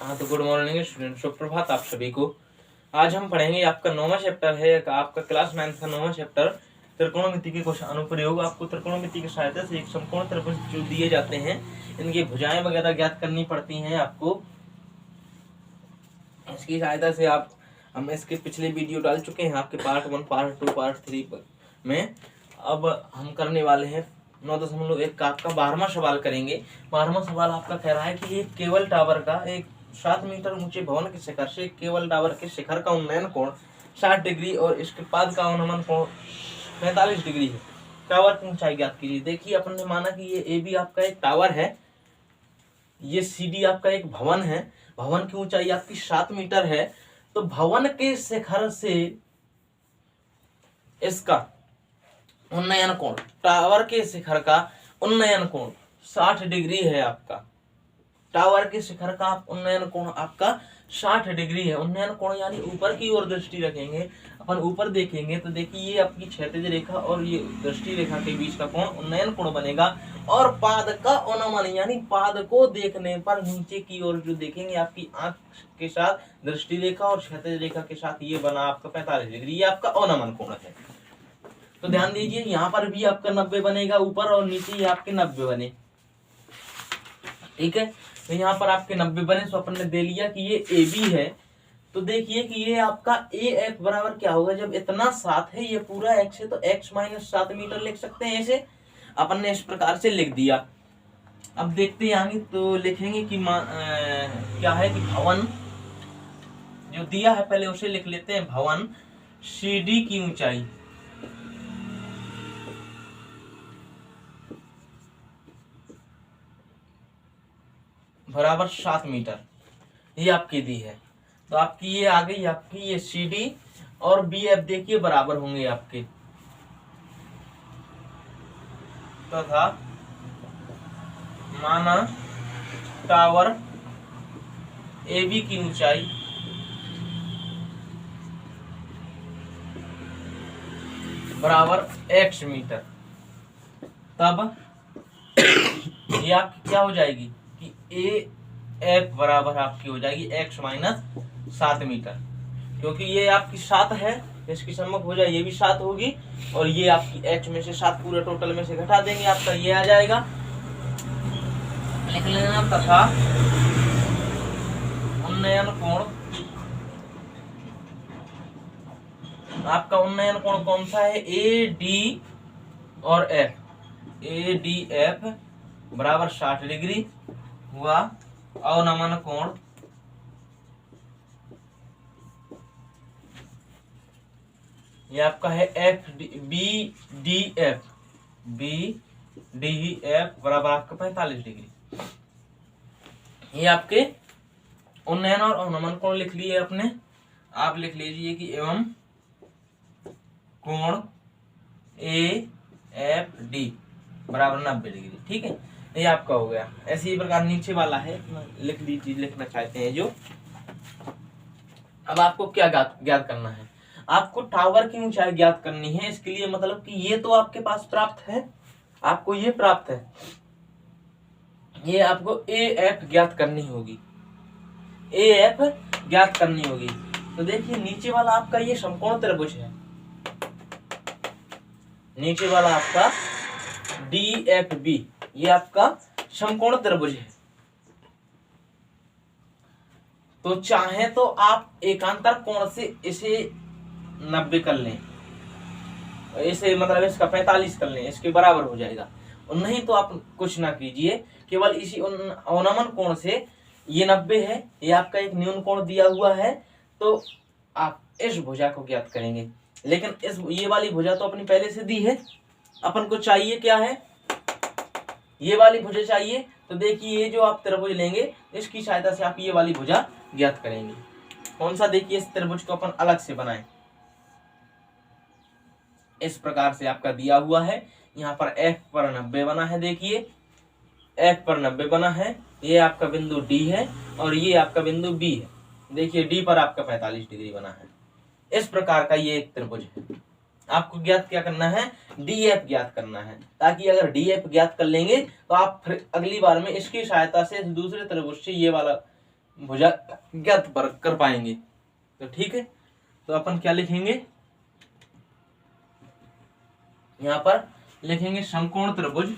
हाँ तो good morning student, सुप्रभात आप सभी को। आज हम पढ़ेंगे आपका 9वां चैप्टर है, आपका क्लास 9 का 9वां चैप्टर त्रिकोणमिति के कुछ अनुप्रयोग। आपको त्रिकोणमिति की सहायता से एक समकोण त्रिभुज जो दिए जाते हैं इनकी भुजाएं वगैरह ज्ञात करनी पड़ती हैं आपको। इसकी सहायता से हम इसके पिछले वीडियो डाल चुके हैं आपके पार्ट 1, पार्ट 2, पार्ट 3 में। अब हम करने वाले हैं 9.1 का आपका 12वां सवाल करेंगे। 12वां सवाल आपका कह रहा है कि एक केबल टावर का एक 7 मीटर ऊंचे भवन के शिखर से केबल टावर के शिखर का उन्नयन कोण 60 डिग्री और इसके पाद का अवनमन कोण 45 डिग्री है। टावर की ऊंचाई ज्ञात कीजिए। देखिए अपन ने माना कि ये ए बी आपका एक टावर है, ये सी डी आपका एक भवन है। भवन की ऊंचाई आपकी 7 मीटर है। तो भवन के शिखर से इसका उन्नयन कोण, टावर के शिखर का उन्नयन कोण 60 डिग्री है आपका। टावर के शिखर का उन्नयन कोण आपका 60 डिग्री है। उन्नयन कोण यानी ऊपर की ओर दृष्टि रखेंगे, अपन ऊपर देखेंगे तो देखिए ये आपकी क्षैतिज रेखा और ये दृष्टि रेखा के बीच का कोण उन्नयन कोण बनेगा। और पाद का अवनमन यानी पाद को देखने पर नीचे की ओर जो देखेंगे आपकी आंख के साथ दृष्टि रेखा और क्षैतिज रेखा के साथ ये बना आपका 45 डिग्री, ये आपका अवनमन कोण है। तो ध्यान दीजिए यहाँ पर भी आपका 90 बनेगा ऊपर और नीचे ही आपके 90 बने। ठीक है, तो यहाँ पर आपके 90 बने। तो अपन ने दे लिया कि ये ए बी है। तो देखिए कि ये आपका ए एफ बराबर क्या होगा, जब इतना 7 है ये पूरा x है तो x माइनस 7 मीटर लिख सकते हैं। ऐसे अपन ने इस प्रकार से लिख दिया। अब देखते हैं आगे तो लिखेंगे कि क्या है कि भवन जो दिया है पहले उसे लिख लेते हैं। भवन सी डी की ऊंचाई बराबर 7 मीटर, ये आपकी दी है। तो आपकी ये आ गई आपकी ये सी डी और बी एफ देखिए बराबर होंगे आपके, तथा माना टावर ए बी की ऊंचाई बराबर x मीटर। तब ये आपकी क्या हो जाएगी कि ए एफ बराबर आपकी हो जाएगी x माइनस 7 मीटर, क्योंकि ये आपकी 7 है, इसकी सम्मुख हो जाए ये भी 7 होगी और ये आपकी h में से 7 पूरे टोटल में से घटा देंगे, आपका ये आ जाएगा। लिख लेना तथा उन्नयन कोण, आपका उन्नयन कोण कौन सा है, ए डी और एफ, ए डी एफ बराबर 60 डिग्री हुआ। अवनमन कोण ये आपका है F B D F, B D F बराबर आपका 45 डिग्री। ये आपके उन्नयन और अवनमन कोण लिख लिए अपने। आप लिख लीजिए कि एवं कोण ए एफ डी बराबर 90 डिग्री। ठीक है, ये आपका हो गया। ऐसे ही प्रकार नीचे वाला है, लिख लीजिए, लिखना चाहते हैं जो। अब आपको क्या ज्ञात करना है, आपको टावर की ऊंचाई ज्ञात करनी है। इसके लिए मतलब कि ये तो आपके पास प्राप्त है, आपको ये प्राप्त है, ये आपको ए एफ ज्ञात करनी होगी, ए एफ ज्ञात करनी होगी। तो देखिए नीचे वाला आपका ये समकोण त्रिभुज है, नीचे वाला आपका डी एफ बी ये आपका समकोण त्रिभुज है। तो चाहे तो आप एकांतर कोण से इसे 90 कर लें, इसे मतलब इसका 45 कर लें, इसके बराबर हो जाएगा। और नहीं तो आप कुछ ना कीजिए, केवल इसी अवनमन कोण से ये 90 है, ये आपका एक न्यून कोण दिया हुआ है, तो आप इस भुजा को ज्ञात करेंगे। लेकिन ये वाली भुजा तो अपनी पहले से दी है, अपन को चाहिए क्या है, ये वाली भुजा चाहिए। तो देखिए ये जो आप त्रिभुज लेंगे इसकी सहायता से आप ये वाली भुजा ज्ञात करेंगे। कौन सा, देखिए इस त्रिभुज को अपन अलग से बनाएं। इस प्रकार से आपका दिया हुआ है, यहाँ पर F पर 90 बना है, देखिए F पर 90 बना है, ये आपका बिंदु D है और ये आपका बिंदु B है। देखिए D पर आपका 45 डिग्री बना है। इस प्रकार का ये एक त्रिभुज है। आपको ज्ञात क्या करना है, डीएफ ज्ञात करना है, ताकि अगर डीएफ ज्ञात कर लेंगे तो आप फिर अगली बार में इसकी सहायता से दूसरे त्रिभुज से ये वाला भुजा ज्ञात कर पाएंगे। तो ठीक है, तो अपन क्या लिखेंगे, यहाँ पर लिखेंगे समकोण त्रिभुज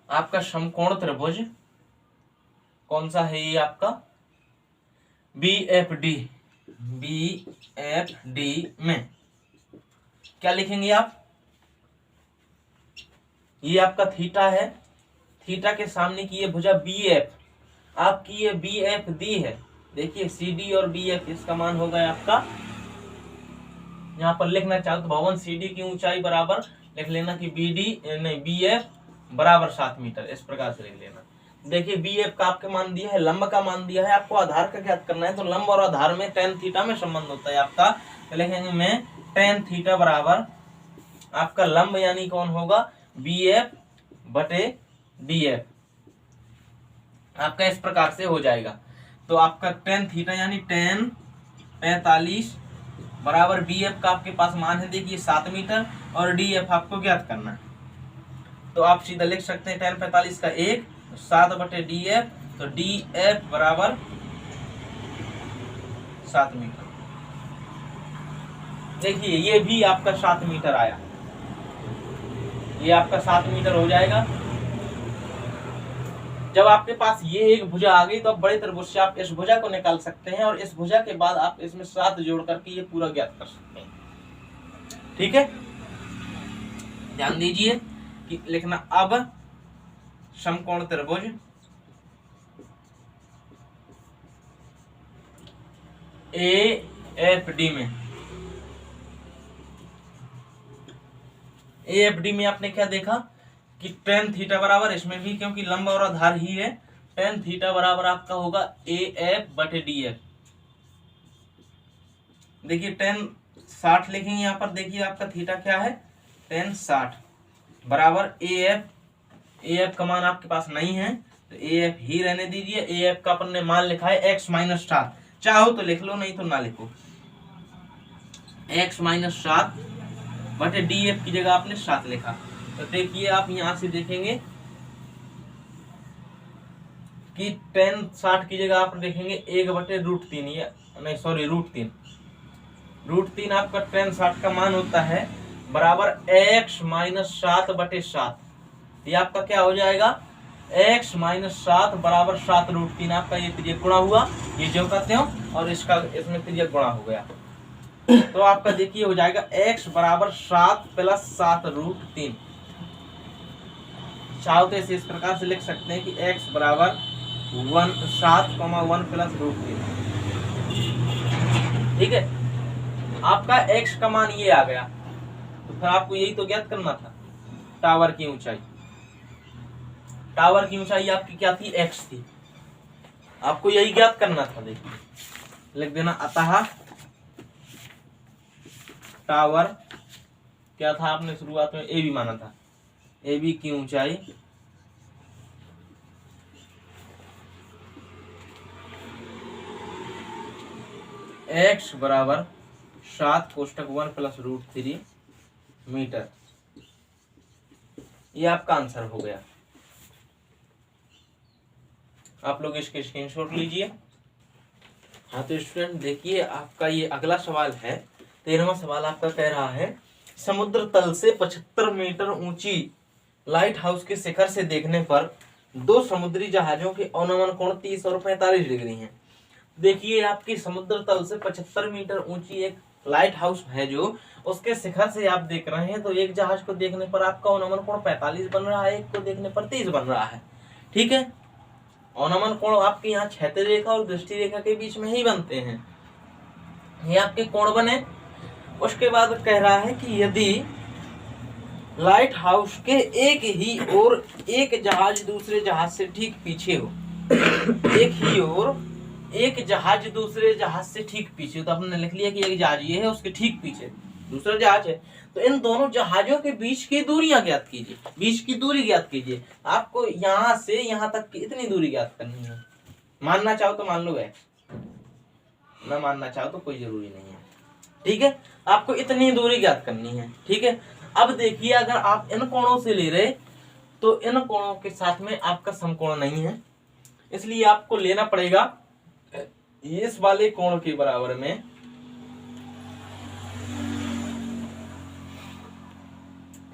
आपका समकोण त्रिभुज कौन सा है, ये आपका BFD। BFD में क्या लिखेंगे आप, ये आपका थीटा है, थीटा के सामने की ये भुजा BF, आपकी ये BFD है। देखिए CD और BF, इसका मान होगा आपका, यहाँ पर लिखना चाहो तो भवन CD की ऊंचाई बराबर लिख लेना कि BF बराबर 7 मीटर, इस प्रकार से लिख लेना। देखिए BF का आपके मान दिया है, लंब का मान दिया है, आपको आधार का ज्ञात करना है। तो लंब और आधार में tan थीटा में संबंध होता है आपका, तो लिखेंगे मैं tan थीटा बराबर आपका लंब यानी कौन होगा, BF बटे DF, आपका इस प्रकार से हो जाएगा। तो आपका tan थीटा यानी tan 45 बराबर BF का आपके पास मान है, देखिए 7 मीटर, और DF आपको ज्ञात करना है। तो आप सीधा लिख सकते हैं tan 45 का 1, 7 बटे DF, तो DF बराबर 7 मीटर। देखिए ये भी आपका 7 मीटर आया, ये आपका 7 मीटर हो जाएगा। जब आपके पास ये एक भुजा आ गई तो अब बड़े त्रिभुज से आप इस भुजा को निकाल सकते हैं, और इस भुजा के बाद आप इसमें 7 जोड़ करके ये पूरा ज्ञात कर सकते हैं। ठीक है, ध्यान दीजिए कि लिखना, अब समकोण त्रिभुज AFD में, AFD में आपने क्या देखा कि tan थीटा बराबर, इसमें भी क्योंकि लंब और आधार ही है, tan थीटा बराबर आपका होगा AF बटे DF। देखिए tan 60 लिखेंगे यहाँ पर, देखिए आपका थीटा क्या है, tan 60 बराबर AF का मान आपके पास नहीं है तो AF ही रहने दीजिए। AF का अपन ने मान लिखा है x माइनस 7, चाहो तो लिख लो नहीं तो ना लिखो, x माइनस 7 बटे DF की जगह आपने 7 लिखा। तो देखिए आप यहां से देखेंगे कि tan 60 की जगह आप देखेंगे 1 बटे √3, या नहीं सॉरी √3 आपका tan 60 का मान होता है बराबर x माइनस 7 बटे 7। ये आपका क्या हो जाएगा, x माइनस 7 बराबर 7√3, आपका ये त्रिज्यक गुणा हुआ, ये जो कहते हो, और इसका इसमें त्रिज्यक गुणा हो गया। तो आपका देखिए हो जाएगा x बराबर 7 प्लस 7√3। चाहो तो इस प्रकार से लिख सकते हैं कि x बराबर 7,1 प्लस √3। ठीक है, आपका x का मान ये आ गया, तो फिर आपको यही तो ज्ञात करना था, टावर की ऊंचाई। टावर की ऊंचाई आपकी क्या थी, x थी, आपको यही ज्ञात करना था। देखिए लिख देना, अतः टावर क्या था, आपने शुरुआत में AB माना था, AB की ऊंचाई x बराबर 7 कोष्टक 1 प्लस √3 मीटर। ये आपका आंसर हो गया। आप लोग इसके स्क्रीनशॉट लीजिए। हाँ तो स्टूडेंट देखिए, आपका ये अगला सवाल है, 13वां सवाल आपका कह रहा है, समुद्र तल से 75 मीटर ऊंची लाइट हाउस के शिखर से देखने पर 2 समुद्री जहाजों के अवनमन कोण 30 और 45 डिग्री हैं। देखिए आपकी समुद्र तल से 75 मीटर ऊंची एक लाइट हाउस है, जो उसके शिखर से आप देख रहे हैं, तो एक जहाज को देखने पर आपका अवनमन कोण 45 बन रहा है, एक को देखने पर 30 बन रहा है। ठीक है, अवनमन कोण आपके यहाँ क्षैतिज रेखा और दृष्टि रेखा के बीच में ही बनते हैं, ये आपके कोण बने। उसके बाद कह रहा है कि यदि लाइट हाउस के एक ही और एक जहाज दूसरे जहाज से ठीक पीछे हो, एक ही और एक जहाज दूसरे जहाज से ठीक पीछे, तो आपने लिख लिया कि एक जहाज ये है, उसके ठीक पीछे दूसरा जहाज है, तो इन दोनों जहाजों के बीच की दूरियां ज्ञात कीजिए, बीच की दूरी ज्ञात कीजिए। आपको यहाँ से यहाँ तक की इतनी दूरी ज्ञात करनी है, मानना चाहो तो मान लो x, ना मानना चाहो तो कोई जरूरी नहीं है। ठीक है, आपको इतनी दूरी ज्ञात करनी है। ठीक है, अब देखिए अगर आप इन कोणों से ले रहे तो इन कोणों के साथ में आपका समकोण नहीं है, इसलिए आपको लेना पड़ेगा इस वाले कोण के बराबर में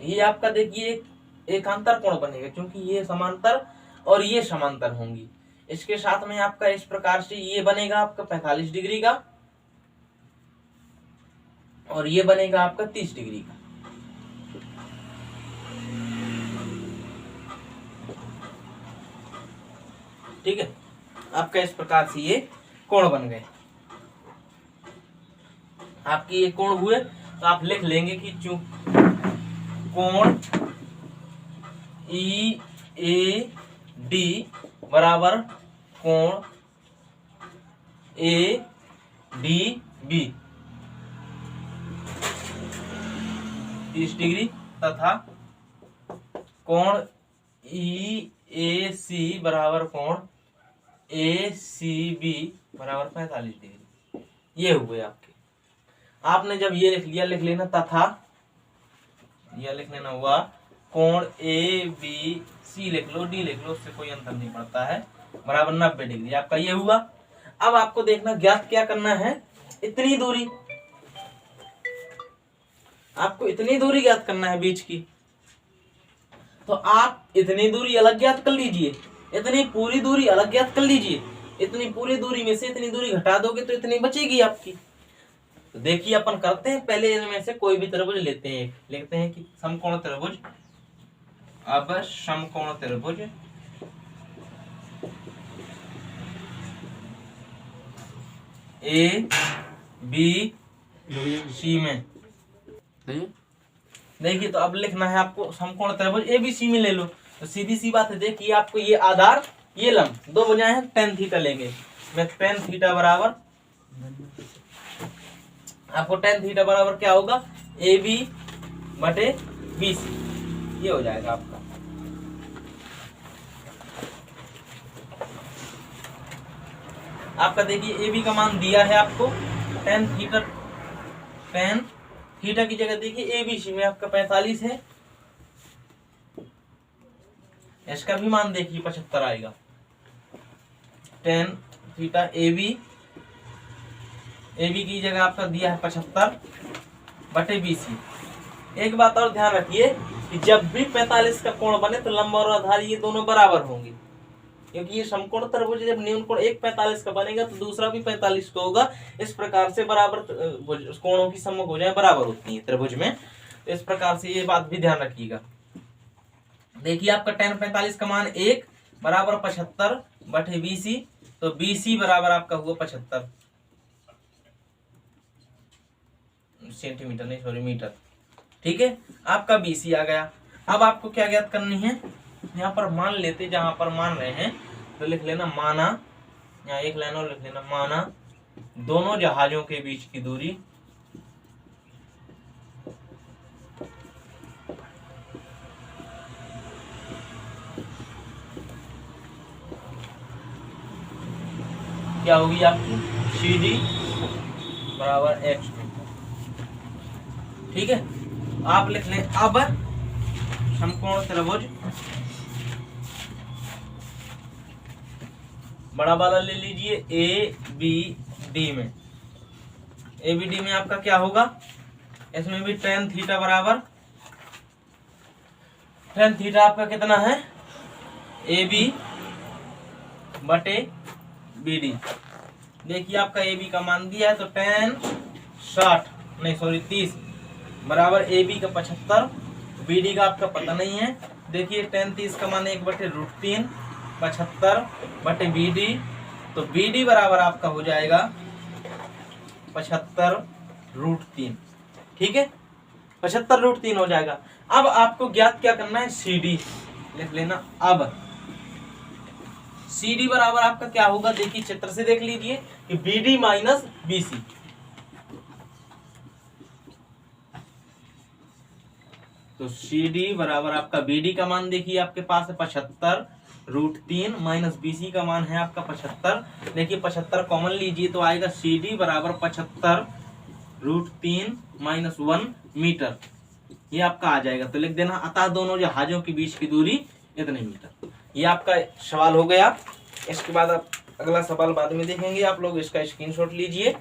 ये आपका देखिए एकांतर कोण बनेगा, क्योंकि ये समांतर और ये समांतर होंगी। इसके साथ में आपका इस प्रकार से ये बनेगा आपका 45 डिग्री का और ये बनेगा आपका 30 डिग्री का। ठीक है, आपका इस प्रकार से ये कोण बन गए। आपके ये कोण हुए तो आप लिख लेंगे कि कोण ई ए डी बराबर कोण ए डी बी 30 डिग्री तथा कोण ई ए सी बराबर कोण ए सी बी बराबर 45 डिग्री। ये हुए आपके। आपने जब ये लिख लिया, लिख लेना तथा यह लिख लेना हुआ कोण ए बी सी लिख लो, डी लिख लो, उससे कोई अंतर नहीं पड़ता है, बराबर 90 डिग्री आपका ये हुआ। अब आपको देखना ज्ञात क्या करना है, इतनी दूरी, आपको इतनी दूरी ज्ञात करना है बीच की। तो आप इतनी दूरी अलग ज्ञात कर लीजिए, इतनी पूरी दूरी अलग ज्ञात कर लीजिए। इतनी पूरी दूरी में से इतनी दूरी घटा दोगे तो इतनी बचेगी आपकी। तो देखिए अपन करते हैं, पहले इनमें से कोई भी त्रिभुज लेते हैं, लिखते हैं कि समकोण त्रिभुज। अब समकोण त्रिभुज ए बी सी में देखिए, तो अब लिखना है आपको समकोण त्रिभुज एबीसी में ले लो। तो सीधी सी बात है, देखिए आपको ये आधार ये लंब दो बजाय हैं, tan थीटा लेंगे। मैं tan थीटा बराबर आपको tan थीटा बराबर क्या होगा, ए बी बटे बी सी, ये हो जाएगा आपका। आपका देखिए ए बी का मान दिया है आपको tan थीटा की जगह देखिए ए बी सी में आपका 45 है, इसका भी मान देखिए 75 आएगा। tan थीटा ए बी की जगह आपका दिया है 75 बटे बी सी। एक बात और ध्यान रखिए कि जब भी 45 का कोण बने तो लंब और आधार ये दोनों बराबर होंगे, क्योंकि ये समकोण त्रिभुज जब न्यून कोण एक 45 का बनेगा तो दूसरा भी 45 का होगा। इस प्रकार से बराबर कोणों की सम्मुख भुजाएं बराबर होती हैं त्रिभुज में। तो इस प्रकार से ये बात भी ध्यान रखिएगा। देखिए आपका tan 45 का मान 1 बराबर 75 बटे BC, तो BC बराबर आपका हुआ 75 सेंटीमीटर, नहीं सॉरी मीटर। ठीक है, आपका BC आ गया। अब आपको क्या ज्ञात करनी है, यहाँ पर मान लेते, जहां पर मान रहे हैं तो लिख लेना माना, यहाँ एक लाइन और लिख लेना माना दोनों जहाजों के बीच की दूरी क्या होगी आपकी, CD बराबर x मीटर। ठीक है, आप लिख लें अब समकोण त्रिभुज बड़ा वाला ले लीजिए ABD में। ABD में आपका क्या होगा, इसमें भी tan थीटा बराबर, tan थीटा आपका कितना है, AB बटे BD। देखिए आपका AB का मान दिया है तो tan 30 बराबर AB का 75, BD का आपका पता नहीं है। देखिए tan 30 का मान 1/√3 75 बटे BD, तो BD बराबर आपका हो जाएगा 75√3। ठीक है, 75√3 हो जाएगा। अब आपको ज्ञात क्या करना है, CD लिख लेना। अब CD बराबर आपका क्या होगा, देखिए चित्र से देख लीजिए कि BD माइनस BC। तो CD बराबर आपका BD का मान देखिए आपके पास है 75√3 माइनस BC का मान है आपका 75। देखिए 75 कॉमन लीजिए तो आएगा CD बराबर 75√3 माइनस 1 मीटर, ये आपका आ जाएगा। तो लिख देना अतः दोनों जहाजों के बीच की दूरी इतने मीटर। ये आपका सवाल हो गया। इसके बाद आप अगला सवाल बाद में देखेंगे, आप लोग इसका स्क्रीनशॉट लीजिए।